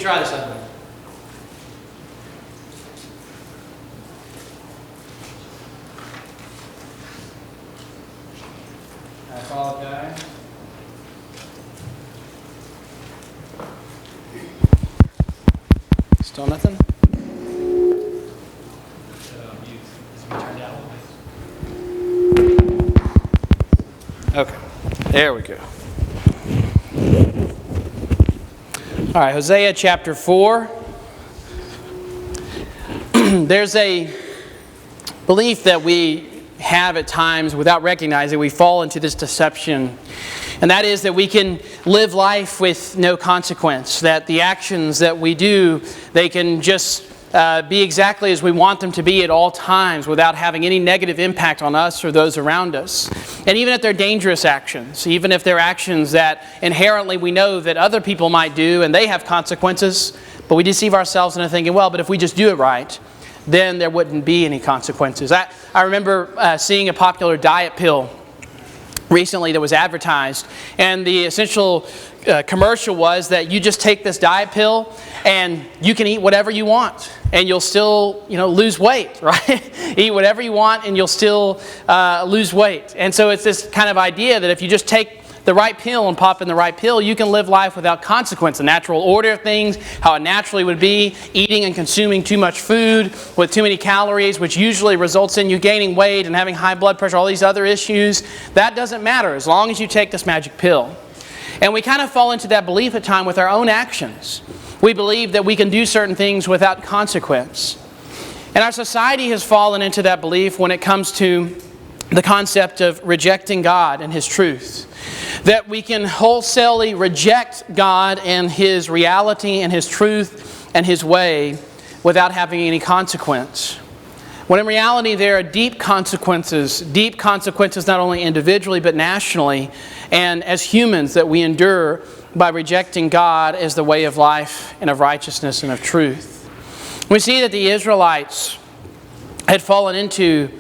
try this other one. I apologize. Still nothing? Okay, there we go. All right, Hosea chapter 4. There's a belief that we have at times without recognizing we fall into this deception. And that is that we can live life with no consequence. That the actions that we do, they can just be exactly as we want them to be at all times without having any negative impact on us or those around us. And even if they're dangerous actions, even if they're actions that inherently we know that other people might do and they have consequences, but we deceive ourselves into thinking, well, but if we just do it right, then there wouldn't be any consequences. I remember seeing a popular diet pill recently that was advertised, and the essential commercial was that you just take this diet pill and you can eat whatever you want and you'll still lose weight, right? Eat whatever you want and you'll still lose weight. And so it's this kind of idea that if you just take the right pill and pop in the right pill, you can live life without consequence. The natural order of things, how it naturally would be, eating and consuming too much food with too many calories, which usually results in you gaining weight and having high blood pressure, all these other issues. That doesn't matter as long as you take this magic pill. And we kind of fall into that belief at times with our own actions. We believe that we can do certain things without consequence. And our society has fallen into that belief when it comes to the concept of rejecting God and His truth. That we can wholesalely reject God and His reality and His truth and His way without having any consequence. When in reality there are deep consequences not only individually but nationally and as humans that we endure by rejecting God as the way of life and of righteousness and of truth. We see that the Israelites had fallen into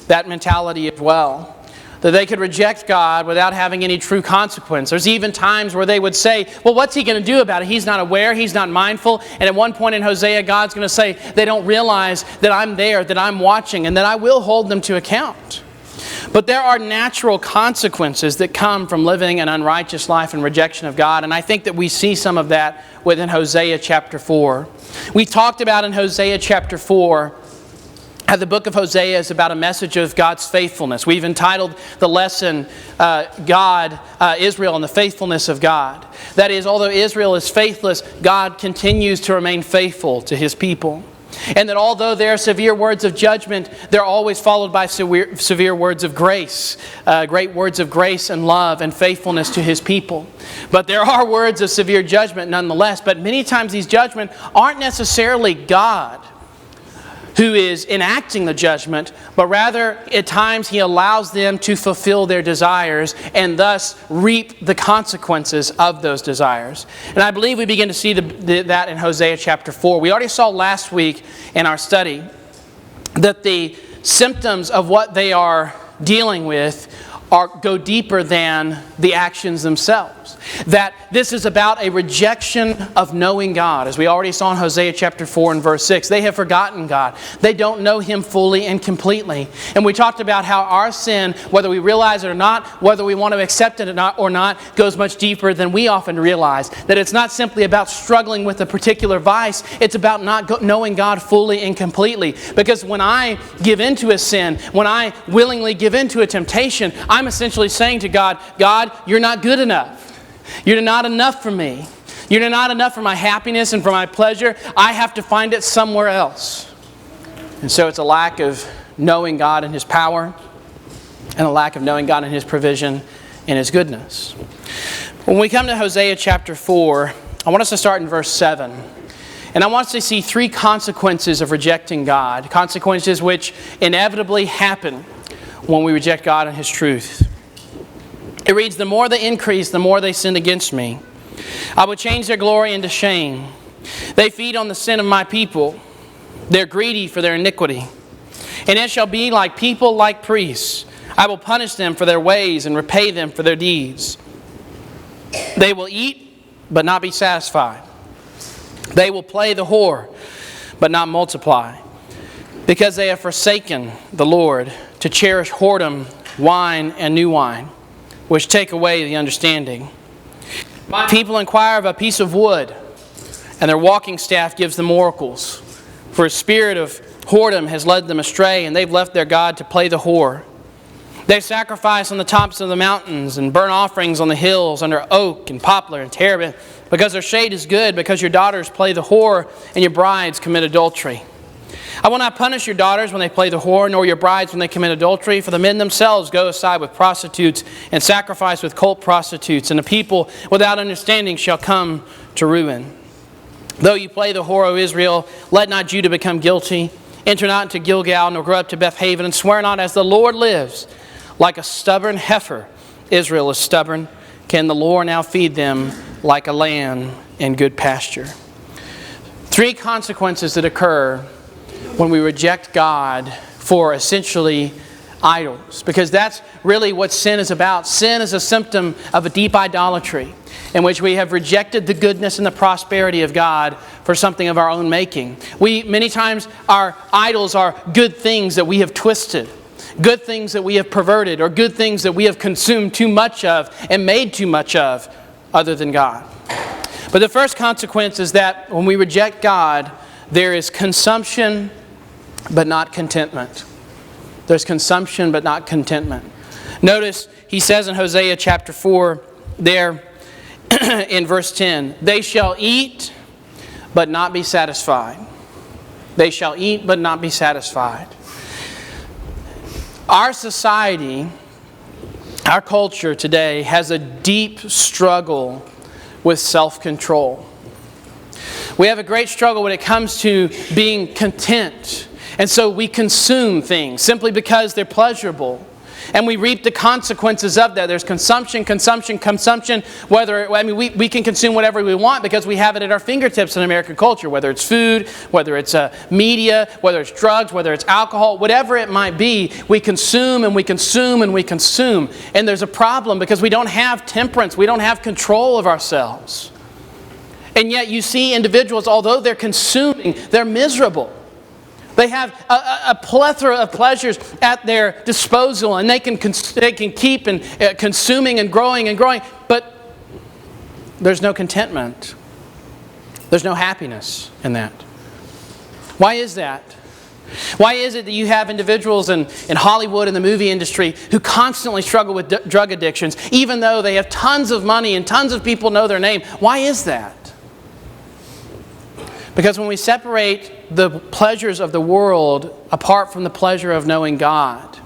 that mentality as well. That they could reject God without having any true consequence. There's even times where they would say, well, what's He going to do about it? He's not aware, He's not mindful. And at one point in Hosea, God's going to say, they don't realize that I'm there, that I'm watching, and that I will hold them to account. But there are natural consequences that come from living an unrighteous life and rejection of God. And I think that we see some of that within Hosea chapter 4. We talked about in Hosea chapter 4 how the book of Hosea is about a message of God's faithfulness. We've entitled the lesson, Israel and the faithfulness of God. That is, although Israel is faithless, God continues to remain faithful to His people. And that although there are severe words of judgment, they're always followed by severe words of grace. Great words of grace and love and faithfulness to His people. But there are words of severe judgment nonetheless. But many times these judgments aren't necessarily God who is enacting the judgment, but rather at times He allows them to fulfill their desires and thus reap the consequences of those desires. And I believe we begin to see that in Hosea chapter 4. We already saw last week in our study that the symptoms of what they are dealing with go deeper than the actions themselves. That this is about a rejection of knowing God. As we already saw in Hosea chapter 4 and verse 6. They have forgotten God. They don't know Him fully and completely. And we talked about how our sin, whether we realize it or not, whether we want to accept it or not, goes much deeper than we often realize. That it's not simply about struggling with a particular vice. It's about not knowing God fully and completely. Because when I give into a sin, when I willingly give into a temptation, I'm essentially saying to God, God, You're not good enough. You're not enough for me. You're not enough for my happiness and for my pleasure. I have to find it somewhere else. And so it's a lack of knowing God and His power and a lack of knowing God and His provision and His goodness. When we come to Hosea chapter 4, I want us to start in verse 7. And I want us to see three consequences of rejecting God. Consequences which inevitably happen when we reject God and His truth. It reads, the more they increase, the more they sin against me. I will change their glory into shame. They feed on the sin of my people. They're greedy for their iniquity. And it shall be like people, like priests. I will punish them for their ways and repay them for their deeds. They will eat, but not be satisfied. They will play the whore, but not multiply, because they have forsaken the Lord to cherish whoredom, wine, and new wine, which take away the understanding. My people inquire of a piece of wood, and their walking staff gives them oracles. For a spirit of whoredom has led them astray, and they've left their God to play the whore. They sacrifice on the tops of the mountains and burn offerings on the hills under oak and poplar and terebinth, because their shade is good, because your daughters play the whore and your brides commit adultery. I will not punish your daughters when they play the whore, nor your brides when they commit adultery, for the men themselves go aside with prostitutes and sacrifice with cult prostitutes, and a people without understanding shall come to ruin. Though you play the whore, O Israel, let not Judah become guilty. Enter not into Gilgal, nor go up to Beth-Haven, and swear not as the Lord lives. Like a stubborn heifer, Israel is stubborn. Can the Lord now feed them like a lamb in good pasture? 3 consequences that occur when we reject God for essentially idols. Because that's really what sin is about. Sin is a symptom of a deep idolatry in which we have rejected the goodness and the prosperity of God for something of our own making. Many times our idols are good things that we have twisted, good things that we have perverted, or good things that we have consumed too much of and made too much of other than God. But the first consequence is that when we reject God, there is consumption but not contentment. There's consumption but not contentment. Notice he says in Hosea chapter 4 there in verse 10, they shall eat but not be satisfied. They shall eat but not be satisfied. Our society, our culture today has a deep struggle with self-control. We have a great struggle when it comes to being content. And so we consume things simply because they're pleasurable. And we reap the consequences of that. There's consumption. We can consume whatever we want because we have it at our fingertips in American culture. Whether it's food, whether it's media, whether it's drugs, whether it's alcohol, whatever it might be, we consume and we consume and we consume. And there's a problem because we don't have temperance. We don't have control of ourselves. And yet you see individuals, although they're consuming, they're miserable. They have a plethora of pleasures at their disposal, and they can keep consuming and growing, but there's no contentment. There's no happiness in that. Why is that? Why is it that you have individuals in Hollywood and the movie industry who constantly struggle with drug addictions, even though they have tons of money and tons of people know their name? Why is that? Because when we separate the pleasures of the world apart from the pleasure of knowing God,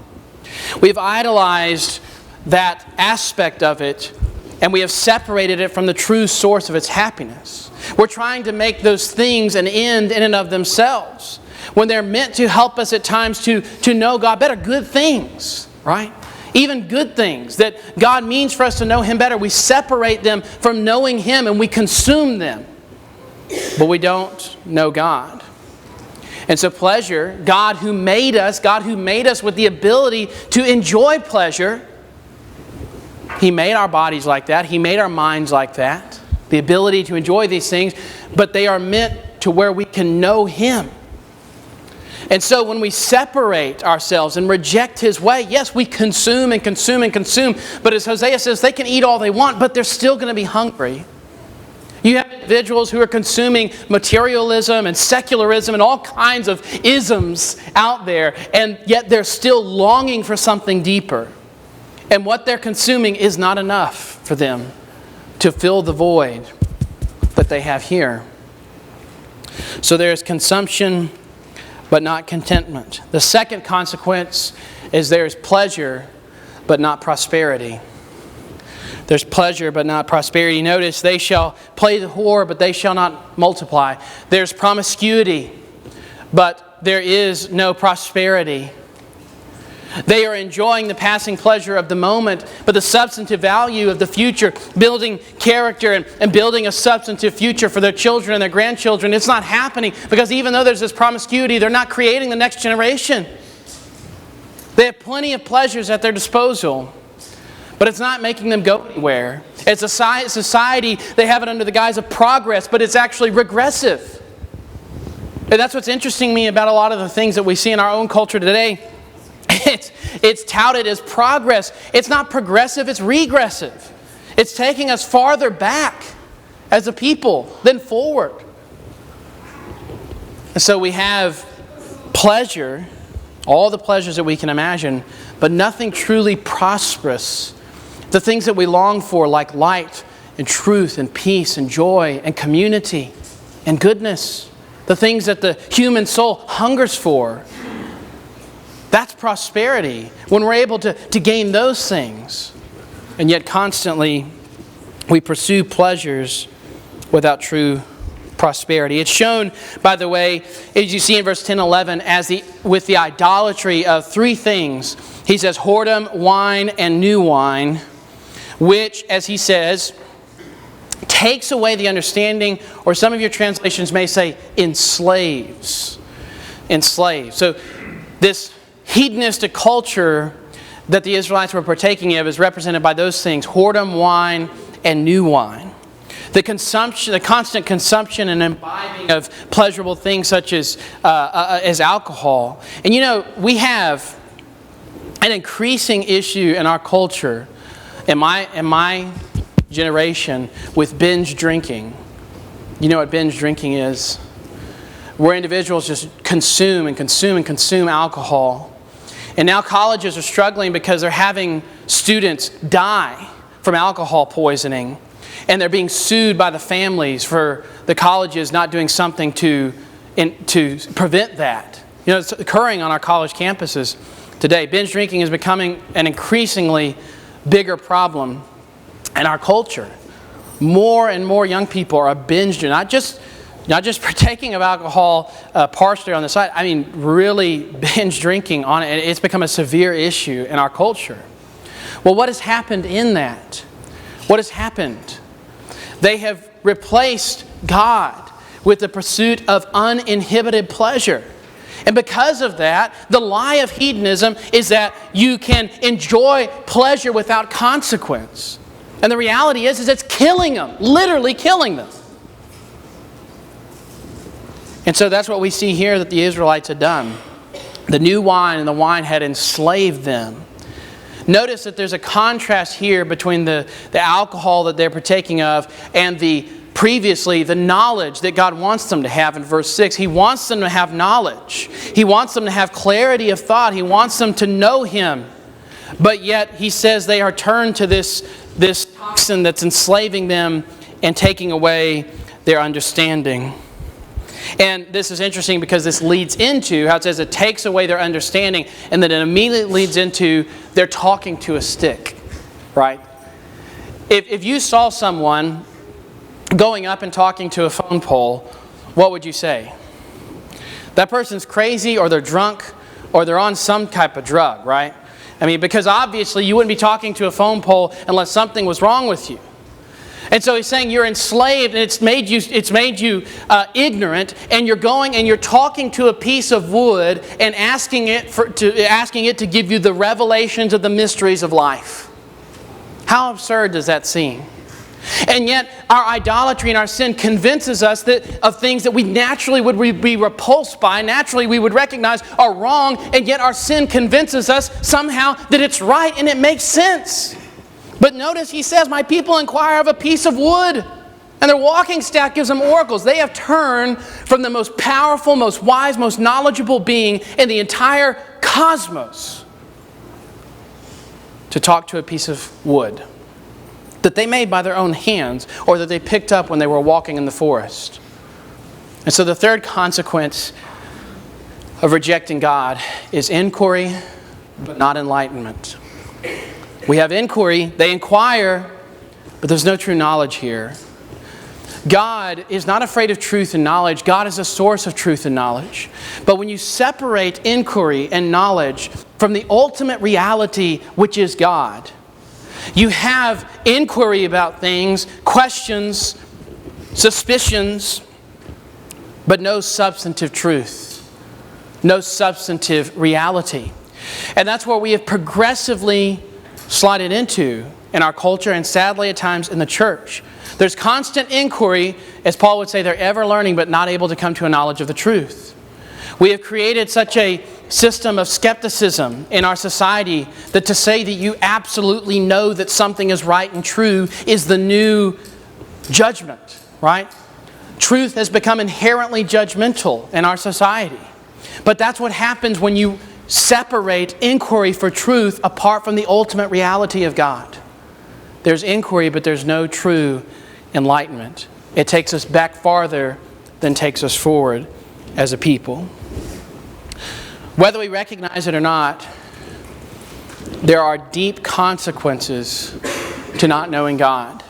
we've idolized that aspect of it and we have separated it from the true source of its happiness. We're trying to make those things an end in and of themselves when they're meant to help us at times to know God better. Good things, right? Even good things that God means for us to know Him better. We separate them from knowing Him and we consume them. But we don't know God. And so pleasure, God who made us with the ability to enjoy pleasure, He made our bodies like that. He made our minds like that. The ability to enjoy these things, but they are meant to where we can know Him. And so when we separate ourselves and reject His way, yes, we consume and consume and consume. But as Hosea says, they can eat all they want, but they're still going to be hungry. You have individuals who are consuming materialism and secularism and all kinds of isms out there, and yet they're still longing for something deeper. And what they're consuming is not enough for them to fill the void that they have here. So there's consumption, but not contentment. The second consequence is there's pleasure, but not prosperity. There's pleasure, but not prosperity. Notice, they shall play the whore, but they shall not multiply. There's promiscuity, but there is no prosperity. They are enjoying the passing pleasure of the moment, but the substantive value of the future, building character and building a substantive future for their children and their grandchildren, it's not happening because even though there's this promiscuity, they're not creating the next generation. They have plenty of pleasures at their disposal, but it's not making them go anywhere. As a society, they have it under the guise of progress, but it's actually regressive. And that's what's interesting to me about a lot of the things that we see in our own culture today. It's touted as progress. It's not progressive, it's regressive. It's taking us farther back as a people than forward. And so we have pleasure, all the pleasures that we can imagine, but nothing truly prosperous. The things that we long for, like light and truth and peace and joy and community and goodness, the things that the human soul hungers for, that's prosperity, when we're able to gain those things. And yet constantly we pursue pleasures without true prosperity. It's shown, by the way, as you see in verse 10 and 11, with the idolatry of three things. He says, whoredom, wine, and new wine, which, as he says, takes away the understanding, or some of your translations may say, enslaves. Enslaves. So this hedonistic culture that the Israelites were partaking of is represented by those things: whoredom, wine, and new wine. The constant consumption and imbibing of pleasurable things such as alcohol. And you know, we have an increasing issue in our culture, in my generation, with binge drinking. You know what binge drinking is? Where individuals just consume alcohol. And now colleges are struggling because they're having students die from alcohol poisoning. And they're being sued by the families for the colleges not doing something to prevent that. You know, it's occurring on our college campuses today. Binge drinking is becoming an increasingly bigger problem in our culture. More and more young people are binge drinking, not just partaking of alcohol partially on the side. I mean, really binge drinking on it. It's become a severe issue in our culture. Well, what has happened in that? What has happened? They have replaced God with the pursuit of uninhibited pleasure. And because of that, the lie of hedonism is that you can enjoy pleasure without consequence. And the reality is it's killing them, literally killing them. And so that's what we see here that the Israelites had done. The new wine and the wine had enslaved them. Notice that there's a contrast here between the alcohol that they're partaking of and the knowledge that God wants them to have in verse 6. He wants them to have knowledge. He wants them to have clarity of thought. He wants them to know Him. But yet He says they are turned to this toxin that's enslaving them and taking away their understanding. And this is interesting because this leads into how it says it takes away their understanding, and then it immediately leads into they're talking to a stick, right? If you saw someone going up and talking to a phone pole, what would you say? That person's crazy, or they're drunk, or they're on some type of drug, right? I mean, because obviously you wouldn't be talking to a phone pole unless something was wrong with you. And so he's saying you're enslaved, and it's made you ignorant, and you're going and you're talking to a piece of wood and asking it to give you the revelations of the mysteries of life. How absurd does that seem? And yet our idolatry and our sin convinces us of things that we naturally would be repulsed by, naturally we would recognize are wrong, and yet our sin convinces us somehow that it's right and it makes sense. But notice he says, my people inquire of a piece of wood, and their walking staff gives them oracles. They have turned from the most powerful, most wise, most knowledgeable being in the entire cosmos to talk to a piece of wood that they made by their own hands, or that they picked up when they were walking in the forest. And so the third consequence of rejecting God is inquiry, but not enlightenment. We have inquiry, they inquire, but there's no true knowledge here. God is not afraid of truth and knowledge. God is the source of truth and knowledge. But when you separate inquiry and knowledge from the ultimate reality, which is God, you have inquiry about things, questions, suspicions, but no substantive truth, no substantive reality. And that's where we have progressively slided into in our culture and sadly at times in the church. There's constant inquiry, as Paul would say, they're ever learning but not able to come to a knowledge of the truth. We have created such a system of skepticism in our society that to say that you absolutely know that something is right and true is the new judgment, right? Truth has become inherently judgmental in our society. But that's what happens when you separate inquiry for truth apart from the ultimate reality of God. There's inquiry, but there's no true enlightenment. It takes us back farther than takes us forward as a people. Whether we recognize it or not, there are deep consequences to not knowing God.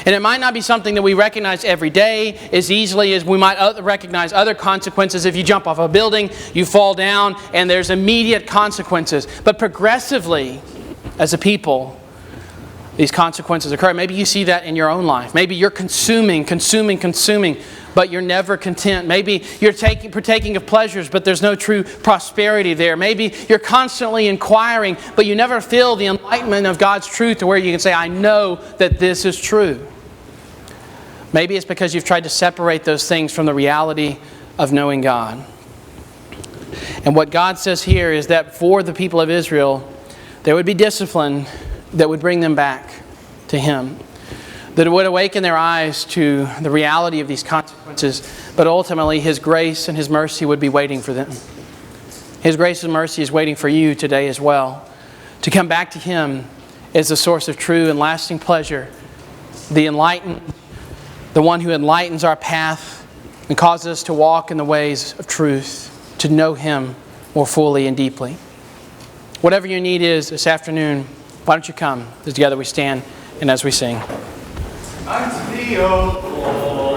And it might not be something that we recognize every day as easily as we might recognize other consequences. If you jump off a building, you fall down, and there's immediate consequences. But progressively, as a people, these consequences occur. Maybe you see that in your own life. Maybe you're consuming, but you're never content. Maybe you're partaking of pleasures, but there's no true prosperity there. Maybe you're constantly inquiring, but you never feel the enlightenment of God's truth to where you can say, I know that this is true. Maybe it's because you've tried to separate those things from the reality of knowing God. And what God says here is that for the people of Israel, there would be discipline that would bring them back to Him. That it would awaken their eyes to the reality of these consequences, but ultimately His grace and His mercy would be waiting for them. His grace and mercy is waiting for you today as well. To come back to Him as the source of true and lasting pleasure, the enlightened, the one who enlightens our path and causes us to walk in the ways of truth, to know Him more fully and deeply. Whatever your need is this afternoon, why don't you come as together we stand and as we sing. Unto thee, O Lord.